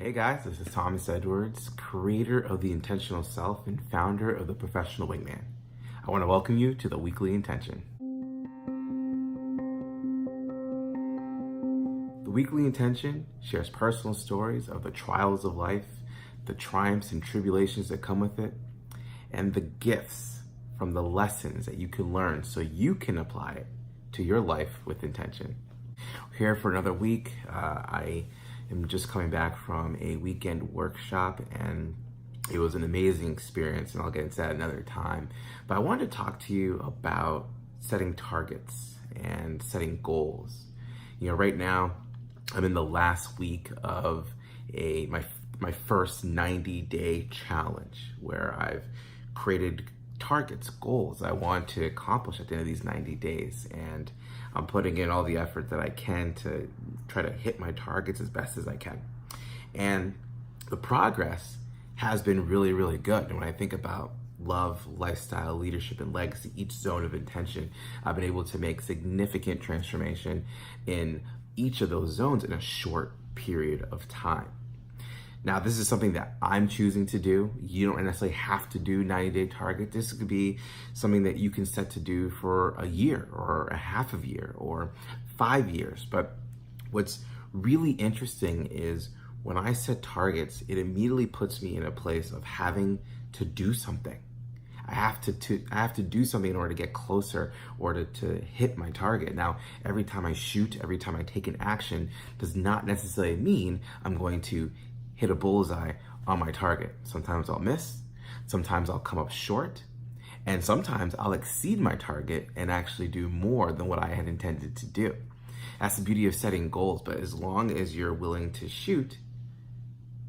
Hey guys, this is Thomas Edwards, creator of The Intentional Self and founder of the Professional Wingman. I want to welcome you to the Weekly Intention. The Weekly Intention shares personal stories of the trials of life, the triumphs and tribulations that come with it, and the gifts from the lessons that you can learn so you can apply it to your life with intention. We're here for another week. I am just coming back from a weekend workshop and it was an amazing experience, and I'll get into that another time. But I wanted to talk to you about setting targets and setting goals. You know, right now I'm in the last week of my first 90-day challenge where I've created targets, goals I want to accomplish at the end of these 90 days. And I'm putting in all the effort that I can to try to hit my targets as best as I can. And the progress has been really, really good. And when I think about love, lifestyle, leadership, and legacy, each zone of intention, I've been able to make significant transformation in each of those zones in a short period of time. Now, this is something that I'm choosing to do. You don't necessarily have to do 90-day target. This could be something that you can set to do for a year or a half of a year or 5 years. But what's really interesting is when I set targets, it immediately puts me in a place of having to do something. I have to do something in order to get closer or to hit my target. Now, every time I shoot, every time I take an action does not necessarily mean I'm going to hit a bullseye on my target. Sometimes I'll miss, sometimes I'll come up short, and sometimes I'll exceed my target and actually do more than what I had intended to do. That's the beauty of setting goals, but as long as you're willing to shoot,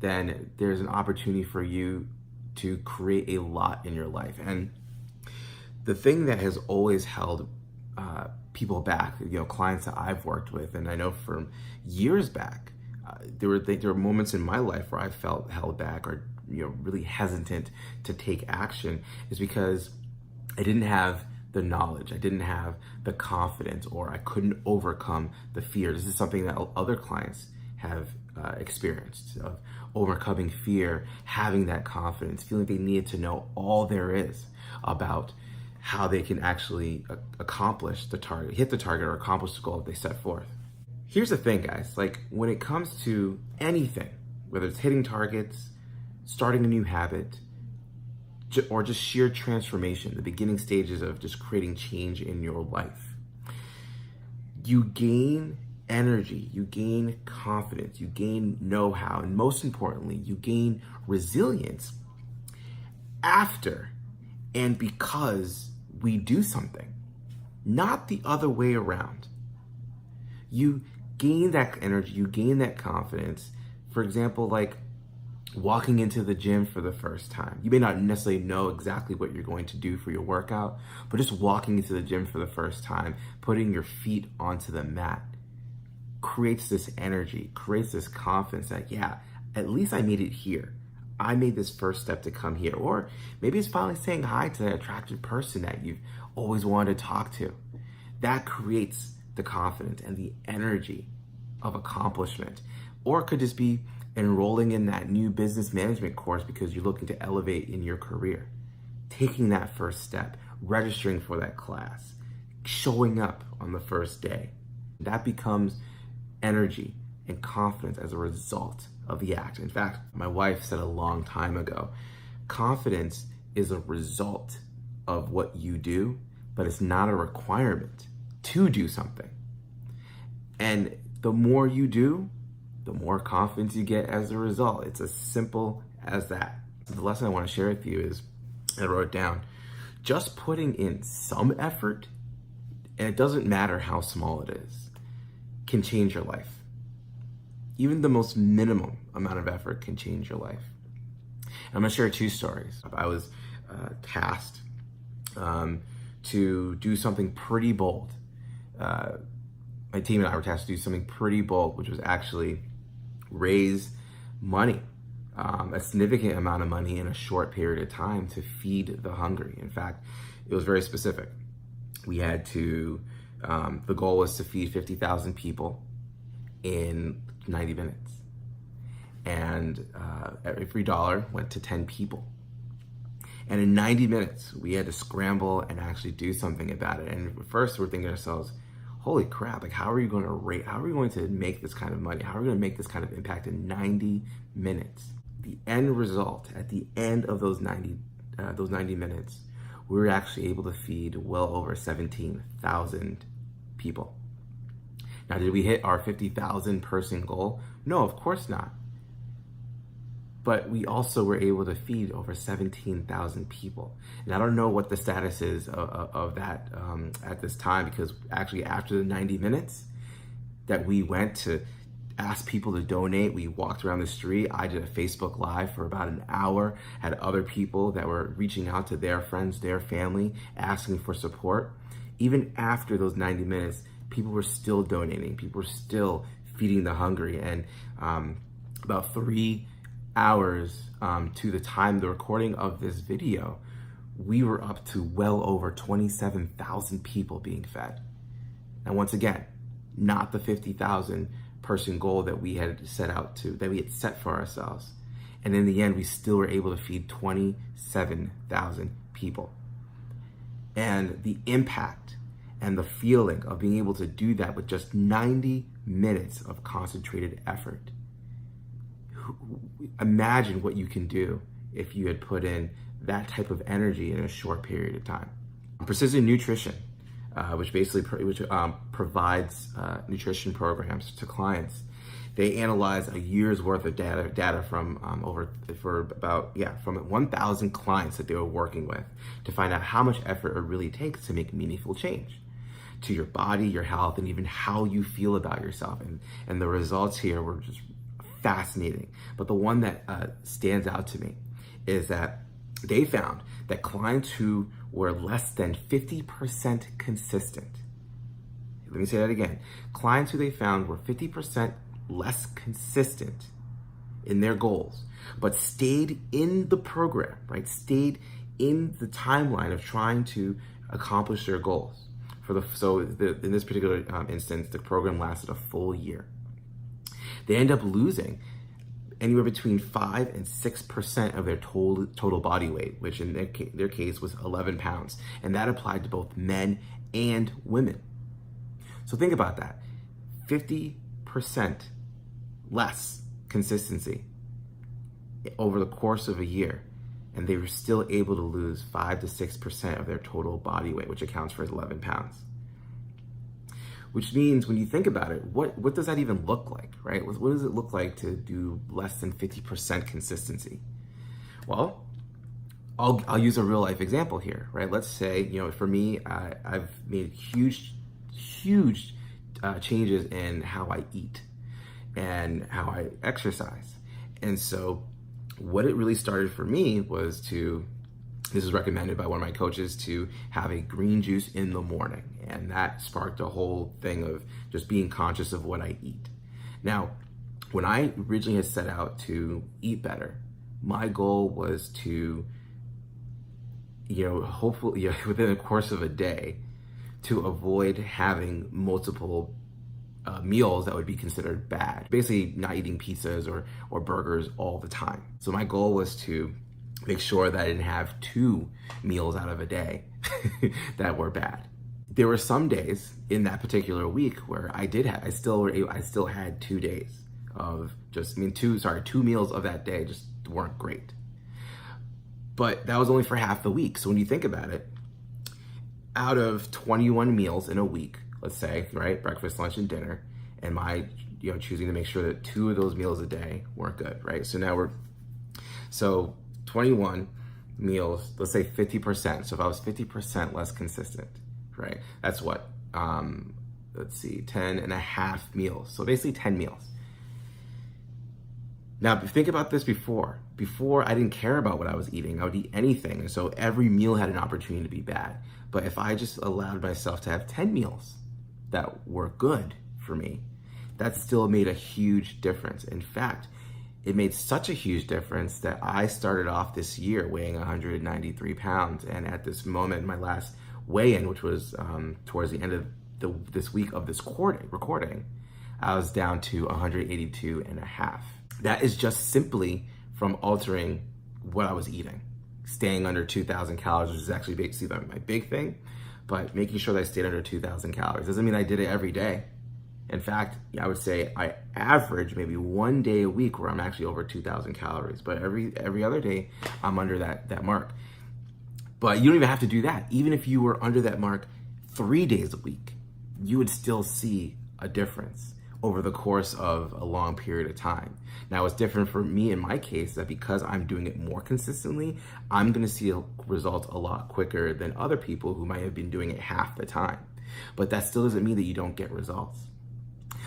then there's an opportunity for you to create a lot in your life. And the thing that has always held people back, clients that I've worked with, and I know from years back, there were moments in my life where I felt held back or really hesitant to take action, is because I didn't have the knowledge, I didn't have the confidence, or I couldn't overcome the fear. This is something that other clients have experienced, of overcoming fear, having that confidence, feeling they needed to know all there is about how they can actually accomplish the target, hit the target, or accomplish the goal that they set forth. Here's the thing, guys, like when it comes to anything, whether it's hitting targets, starting a new habit, or just sheer transformation, the beginning stages of just creating change in your life, you gain energy, you gain confidence, you gain know-how, and most importantly, you gain resilience after and because we do something, not the other way around. You gain that energy, you gain that confidence. For example, like walking into the gym for the first time. You may not necessarily know exactly what you're going to do for your workout, but just walking into the gym for the first time, putting your feet onto the mat, creates this energy, creates this confidence that, yeah, at least I made it here. I made this first step to come here. Or maybe it's finally saying hi to that attractive person that you've always wanted to talk to. That creates the confidence and the energy of accomplishment. Or it could just be enrolling in that new business management course because you're looking to elevate in your career. Taking that first step, registering for that class, showing up on the first day. That becomes energy and confidence as a result of the act. In fact, my wife said a long time ago, confidence is a result of what you do, but it's not a requirement to do something. And the more you do, the more confidence you get as a result. It's as simple as that. The lesson I want to share with you is, I wrote it down, just putting in some effort, and it doesn't matter how small it is, can change your life. Even the most minimum amount of effort can change your life. And I'm gonna share two stories. I was tasked to do something pretty bold. My team and I were tasked to do something pretty bold, which was actually raise money, a significant amount of money in a short period of time to feed the hungry. In fact, it was very specific. We had to, the goal was to feed 50,000 people in 90 minutes. And every dollar went to 10 people. And in 90 minutes, we had to scramble and actually do something about it. And at first we're thinking to ourselves, holy crap, like how are we going to make this kind of money? How are we going to make this kind of impact in 90 minutes? The end result, at the end of those 90 minutes, we were actually able to feed well over 17,000 people. Now, did we hit our 50,000 person goal? No, of course not. But we also were able to feed over 17,000 people. And I don't know what the status is of that at this time, because actually after the 90 minutes that we went to ask people to donate, we walked around the street. I did a Facebook Live for about an hour, had other people that were reaching out to their friends, their family, asking for support. Even after those 90 minutes, people were still donating. People were still feeding the hungry. And about 3 hours to the time the recording of this video, we were up to well over 27,000 people being fed. Now, once again, not the 50,000 person goal that we had set for ourselves. And in the end, we still were able to feed 27,000 people. And the impact and the feeling of being able to do that with just 90 minutes of concentrated effort. Imagine what you can do if you had put in that type of energy in a short period of time. Precision Nutrition, which provides nutrition programs to clients. They analyze a year's worth of data from 1,000 clients that they were working with to find out how much effort it really takes to make meaningful change to your body, your health, and even how you feel about yourself. And the results here were just fascinating. But the one that stands out to me is that they found that clients who were less than 50% consistent, let me say that again, clients who they found were 50% less consistent in their goals, but stayed in the program, right? Stayed in the timeline of trying to accomplish their goals. In this particular instance, the program lasted a full year. They end up losing anywhere between 5 and 6% of their total body weight, which in their case was 11 pounds. And that applied to both men and women. So think about that. 50% less consistency over the course of a year. And they were still able to lose 5 to 6% of their total body weight, which accounts for 11 pounds. Which means when you think about it, what does that even look like, right? What does it look like to do less than 50% consistency? Well, I'll use a real life example here, right? Let's say, for me, I've made huge changes in how I eat and how I exercise. And so what it really started for me was this is recommended by one of my coaches, to have a green juice in the morning. And that sparked a whole thing of just being conscious of what I eat. Now, when I originally had set out to eat better, my goal was to, hopefully within the course of a day, to avoid having multiple meals that would be considered bad. Basically not eating pizzas or burgers all the time. So my goal was to make sure that I didn't have 2 meals out of a day that were bad. There were some days in that particular week where I still had 2 days of 2 meals of that day just weren't great. But that was only for half the week. So when you think about it, out of 21 meals in a week, let's say, right, breakfast, lunch, and dinner, and my choosing to make sure that 2 of those meals a day weren't good, right? So 21 meals, let's say 50%. So if I was 50% less consistent, right? That's what, 10 and a half meals. So basically 10 meals. Now, think about this before. Before, I didn't care about what I was eating. I would eat anything. And so every meal had an opportunity to be bad. But if I just allowed myself to have 10 meals that were good for me, that still made a huge difference. In fact, it made such a huge difference that I started off this year weighing 193 pounds. And at this moment, my last weigh-in, which was towards the end of this week of this recording, I was down to 182 and a half. That is just simply from altering what I was eating. Staying under 2,000 calories, which is actually basically my big thing, but making sure that I stayed under 2,000 calories. Doesn't mean I did it every day. In fact, I would say I average maybe one day a week where I'm actually over 2,000 calories, but every other day I'm under that mark. But you don't even have to do that. Even if you were under that mark 3 days a week, you would still see a difference over the course of a long period of time. Now, what's different for me in my case is that because I'm doing it more consistently, I'm gonna see results a lot quicker than other people who might have been doing it half the time. But that still doesn't mean that you don't get results.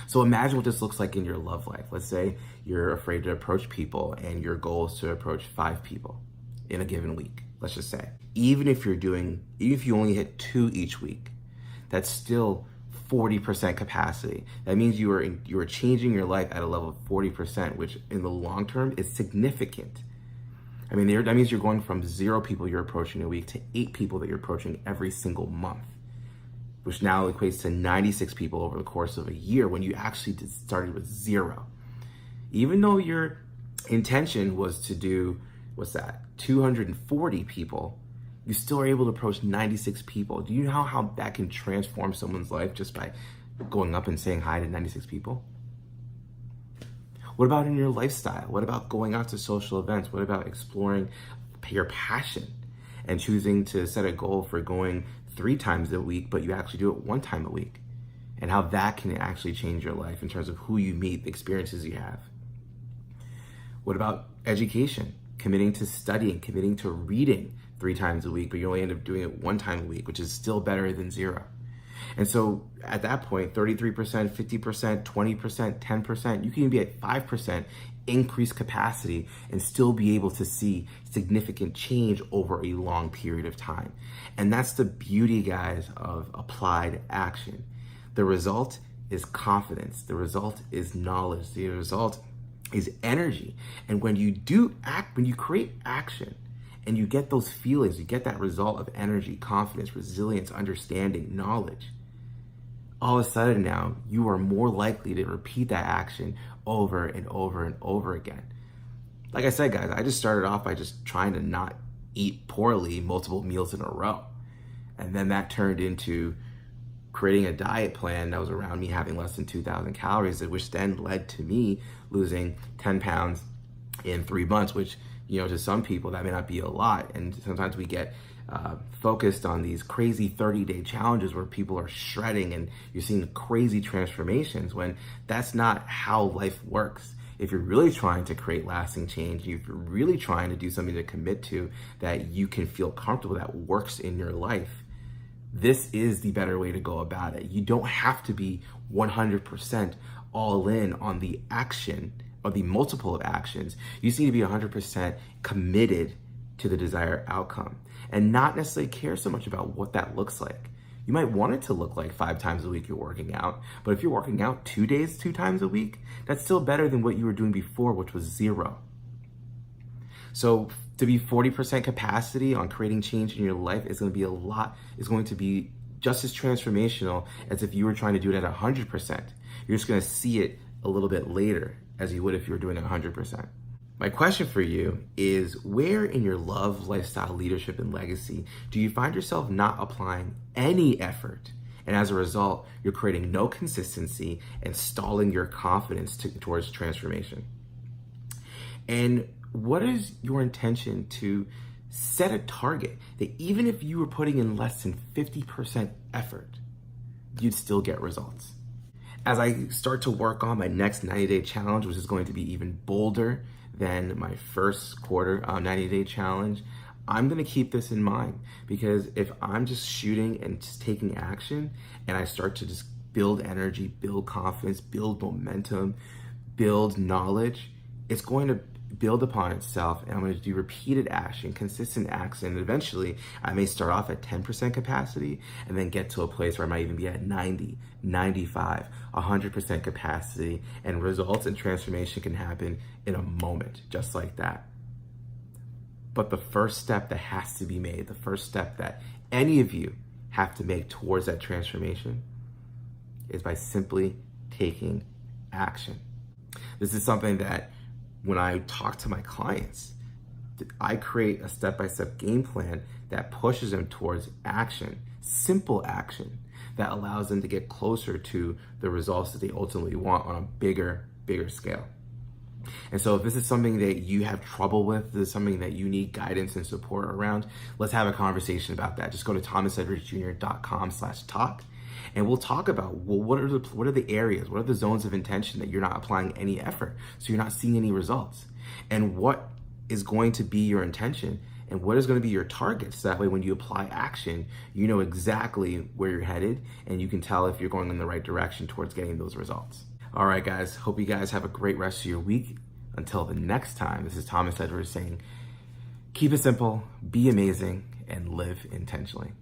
So imagine what this looks like in your love life. Let's say you're afraid to approach people and your goal is to approach 5 people in a given week, let's just say. Even if you only hit 2 each week, that's still 40% capacity. That means you are changing your life at a level of 40%, which in the long term is significant. I mean, that means you're going from 0 people you're approaching a week to 8 people that you're approaching every single month, which now equates to 96 people over the course of a year when you actually started with 0. Even though your intention was to do, 240 people, you still are able to approach 96 people. Do you know how that can transform someone's life just by going up and saying hi to 96 people? What about in your lifestyle? What about going out to social events? What about exploring your passion and choosing to set a goal for going 3 times a week, but you actually do it 1 time a week? And how that can actually change your life in terms of who you meet, the experiences you have. What about education? Committing to studying, committing to reading 3 times a week, but you only end up doing it 1 time a week, which is still better than 0. And so at that point, 33%, 50%, 20%, 10%, you can be at 5% increased capacity and still be able to see significant change over a long period of time. And that's the beauty, guys, of applied action. The result is confidence. The result is knowledge. The result is energy. And when you do act, when you create action and you get those feelings, you get that result of energy, confidence, resilience, understanding, knowledge, all of a sudden now you are more likely to repeat that action over and over and over again. Like I said, guys, I just started off by just trying to not eat poorly multiple meals in a row. And then that turned into creating a diet plan that was around me having less than 2,000 calories, which then led to me losing 10 pounds in 3 months, which, to some people that may not be a lot. And sometimes we get focused on these crazy 30-day challenges where people are shredding and you're seeing crazy transformations, when that's not how life works. If you're really trying to create lasting change, if you're really trying to do something to commit to that you can feel comfortable, that works in your life, this is the better way to go about it. You don't have to be 100% all in on the action or the multiple of actions. You just need to be 100% committed to the desired outcome and not necessarily care so much about what that looks like. You might want it to look like 5 times a week you're working out, but if you're working out 2 days, 2 times a week, that's still better than what you were doing before, which was 0. So to be 40% capacity on creating change in your life is going to be just as transformational as if you were trying to do it at 100%. You're just going to see it a little bit later as you would if you were doing it 100%. My question for you is, where in your love, lifestyle, leadership, and legacy do you find yourself not applying any effort? And as a result, you're creating no consistency and stalling your confidence towards transformation. And what is your intention to set a target that even if you were putting in less than 50% effort, you'd still get results? As I start to work on my next 90-day challenge, which is going to be even bolder than my first quarter 90-day challenge, I'm going to keep this in mind, because if I'm just shooting and just taking action and I start to just build energy, build confidence, build momentum, build knowledge, it's going to build upon itself, and I'm going to do repeated action, consistent action, and eventually I may start off at 10% capacity and then get to a place where I might even be at 90, 95, 100% capacity, and results and transformation can happen in a moment, just like that. But the first step that has to be made, the first step that any of you have to make towards that transformation, is by simply taking action. This is something that when I talk to my clients, I create a step-by-step game plan that pushes them towards action, simple action, that allows them to get closer to the results that they ultimately want on a bigger scale. And so if this is something that you have trouble with, this is something that you need guidance and support around, let's have a conversation about that. Just go to thomasedwardsjr.com/talk, and we'll talk about, well, what are the areas, what are the zones of intention that you're not applying any effort, so you're not seeing any results, and what is going to be your intention, and what is going to be your targets. So that way when you apply action, you know exactly where you're headed, and you can tell if you're going in the right direction towards getting those results. All right, guys, hope you guys have a great rest of your week. Until the next time, this is Thomas Edwards saying, keep it simple, be amazing, and live intentionally.